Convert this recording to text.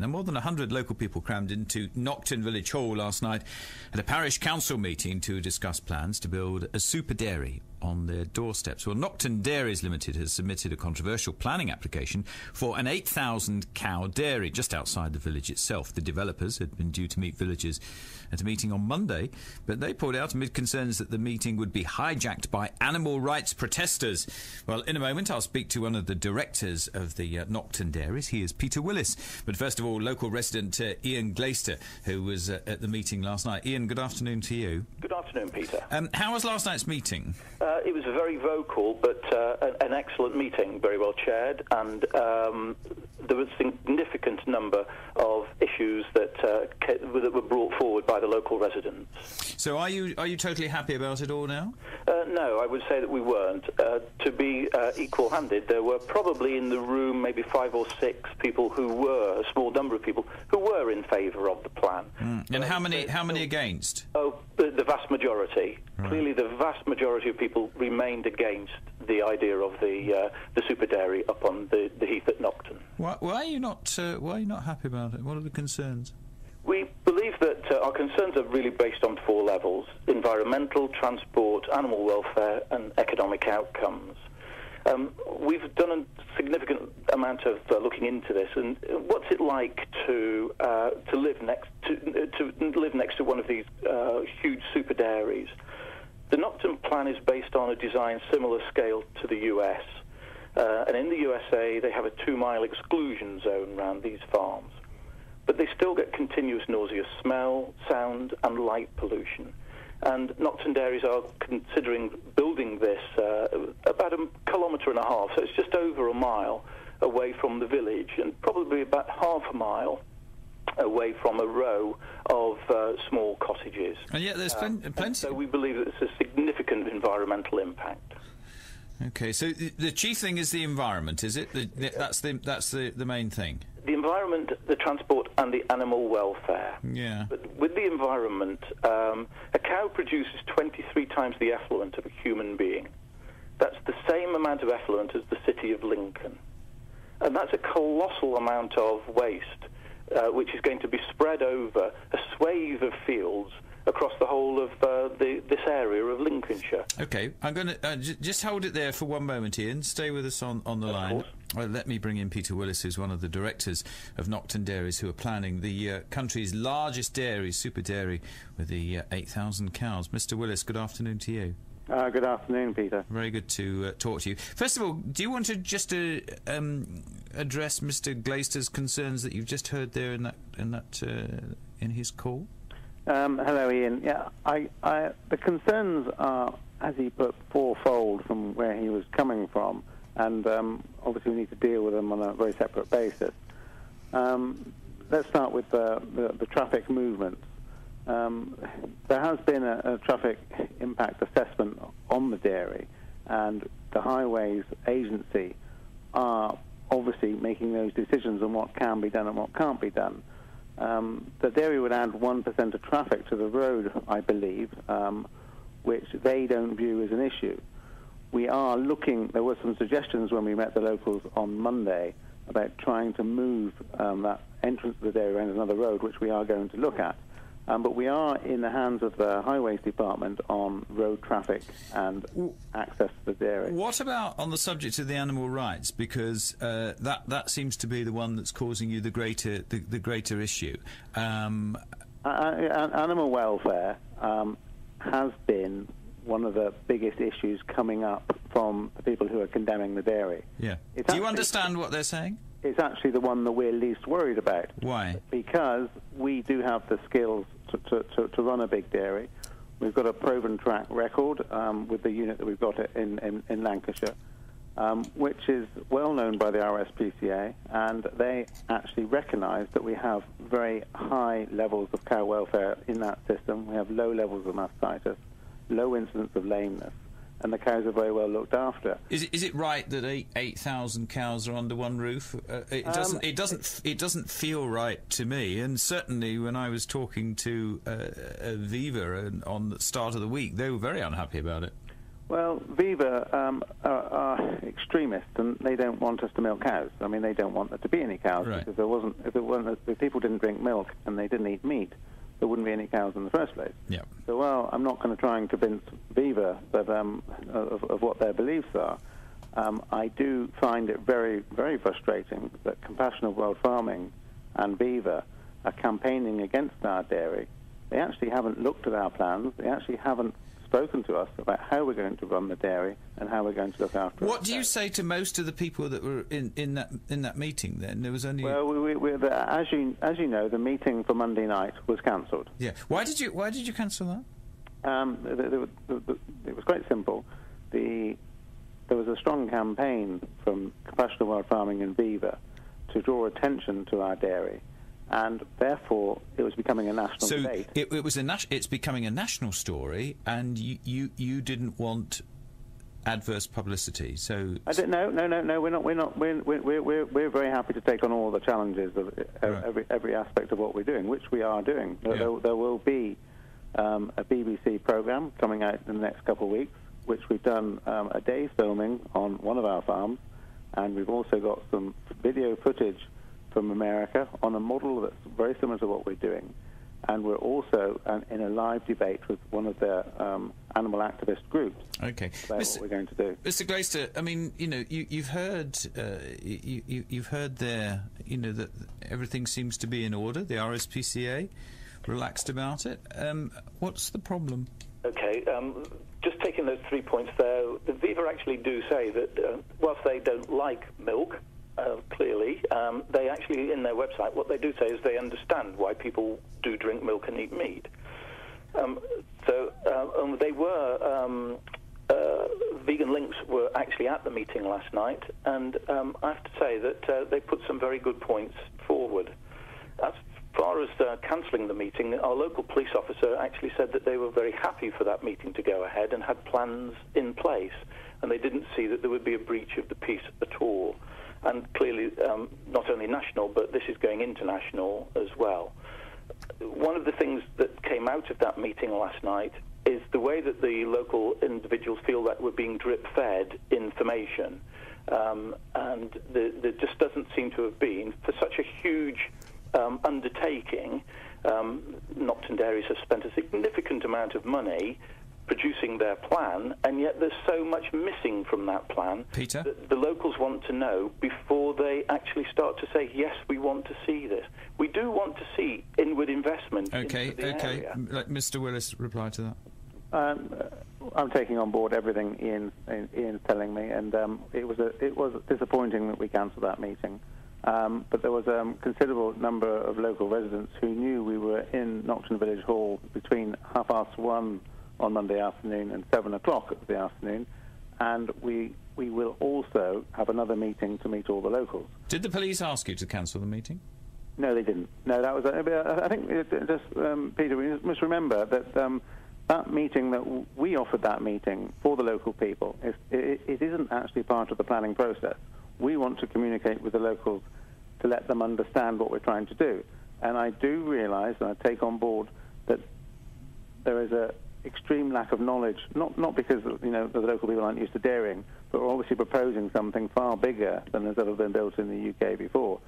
Now, more than 100 local people crammed into Nocton Village Hall last night at a parish council meeting to discuss plans to build a super dairy on their doorsteps. Well, Nocton Diaries Limited has submitted a controversial planning application for an 8,000 cow dairy just outside the village itself. The developers had been due to meet villagers at a meeting on Monday, but they pulled out amid concerns that the meeting would be hijacked by animal rights protesters. Well, in a moment, I'll speak to one of the directors of the Nocton Dairies. He is Peter Willis. But first of all, local resident Ian Glaister, who was at the meeting last night. Ian, good afternoon to you. Good afternoon, Peter. How was last night's meeting? It was a very vocal, but an excellent meeting, very well chaired, and there was a significant number of issues that were brought forward by the local residents. So are you totally happy about it all now? No, I would say that we weren't. To be equal-handed, there were probably in the room maybe 5 or 6 people a small number of people, who were in favour of the plan. And how many against? Oh, the vast majority. Right. Clearly, the vast majority of people remained against the idea of the super dairy up on the heath at Nocton. Why are you not happy about it? What are the concerns? We believe that our concerns are really based on 4 levels: environmental, transport, animal welfare, and economic outcomes. We've done a significant amount of looking into this, and what's it like to live next to one of these huge super dairies? The Nocton plan is based on a design similar scale to the US, and in the USA they have a 2-mile exclusion zone around these farms, but they still get continuous nauseous smell, sound, and light pollution. And Nocton Dairies are considering building this about 1.5 kilometres, so it's just over a mile away from the village, and probably about half a mile away from a row of small cottages. And yet there's plenty. So we believe that it's a significant environmental impact. Okay, so the chief thing is the environment, is it? That's the main thing. The environment, the transport, and the animal welfare. Yeah. But with the environment, a cow produces 23 times the effluent of a human being. That's the same amount of effluent as the city of Lincoln. And that's a colossal amount of waste, which is going to be spread over a swathe of fields across the whole of this area of Lincolnshire. Okay, I'm going to just hold it there for one moment, Ian. Stay with us on the line. Let me bring in Peter Willis, who's one of the directors of Nocton Dairies, who are planning the country's largest dairy, super dairy, with the 8,000 cows. Mr. Willis, good afternoon to you. Good afternoon, Peter. Very good to talk to you. First of all, do you want to just address Mr. Glaister's concerns that you've just heard there in his call? Hello, Ian. Yeah, the concerns are, as he put, fourfold from where he was coming from, and obviously we need to deal with them on a very separate basis. Let's start with the traffic movements. There has been a traffic impact assessment on the dairy, and the Highways Agency are obviously making those decisions on what can be done and what can't be done. The dairy would add 1% of traffic to the road, I believe, which they don't view as an issue. We are looking, there were some suggestions when we met the locals on Monday about trying to move that entrance to the dairy around another road, which we are going to look at. But we are in the hands of the Highways Department on road traffic and access to the dairy. What about on the subject of the animal rights? Because that seems to be the one that's causing you the greater issue. Animal welfare has been one of the biggest issues coming up from the people who are condemning the dairy. Yeah. Do you understand what they're saying? It's actually the one that we're least worried about. Why? Because we do have the skills to run a big dairy. We've got a proven track record with the unit that we've got in Lancashire, which is well known by the RSPCA, and they actually recognise that we have very high levels of cow welfare in that system. We have low levels of mastitis, low incidence of lameness, and the cows are very well looked after. Is it right that 8,000 cows are under one roof? It doesn't feel right to me. And certainly when I was talking to Viva on the start of the week, they were very unhappy about it. Well, Viva are extremists, and they don't want us to milk cows. I mean, they don't want there to be any cows, right. because if people didn't drink milk and they didn't eat meat, there wouldn't be any cows in the first place. Yeah. So, well, I'm not going to try and convince Viva that, of what their beliefs are. I do find it very, very frustrating that Compassionate World Farming and Viva are campaigning against our dairy. They actually haven't looked at our plans. They actually haven't spoken to us about how we're going to run the dairy and how we're going to look after it. What do you say to most of the people that were in that meeting? Then there was only as you know, the meeting for Monday night was cancelled. Yeah. Why did you cancel that? It was quite simple. There was a strong campaign from Compassionate World Farming and Viva to draw attention to our dairy, and therefore it was becoming a national debate. It's becoming a national story, and you didn't want adverse publicity. So No. We're very happy to take on all the challenges of every aspect of what we're doing, which we are doing. Yeah. There will be a BBC programme coming out in the next couple of weeks, which we've done a day's filming on one of our farms, and we've also got some video footage from America on a model that's very similar to what we're doing. And we're also in a live debate with one of their animal activist groups about what we're going to do. Mr. Glaister, I mean, you've heard you've heard there, that everything seems to be in order. The RSPCA relaxed about it. What's the problem? Okay, just taking those 3 points there, the Viva actually do say that whilst they don't like milk, clearly, they actually, in their website, what they do say is they understand why people do drink milk and eat meat. They were, Vegan Links were actually at the meeting last night, and I have to say that they put some very good points forward. As far as cancelling the meeting, our local police officer actually said that they were very happy for that meeting to go ahead and had plans in place, and they didn't see that there would be a breach of the peace at all. And clearly, not only national, but this is going international as well. One of the things that came out of that meeting last night is the way that the local individuals feel that we're being drip-fed information. And there just doesn't seem to have been, for such a huge undertaking, Nocton Diaries has spent a significant amount of money producing their plan, and yet there's so much missing from that plan. Peter? That the locals want to know before they actually start to say, yes, we want to see this. We do want to see inward investment into the area. Let Mr. Willis reply to that. I'm taking on board everything Ian's telling me, and it was disappointing that we cancelled that meeting. But there was a considerable number of local residents who knew we were in Nocton Village Hall between 1:30 on Monday afternoon and 7 o'clock of the afternoon, and we will also have another meeting to meet all the locals. Did the police ask you to cancel the meeting? No, they didn't. No, that was. I think Peter, we must remember that that meeting, that we offered that meeting for the local people, it isn't actually part of the planning process. We want to communicate with the locals to let them understand what we're trying to do. And I do realise, and I take on board, that there is a extreme lack of knowledge, not because the local people aren't used to dairying, but we're obviously proposing something far bigger than has ever been built in the UK before.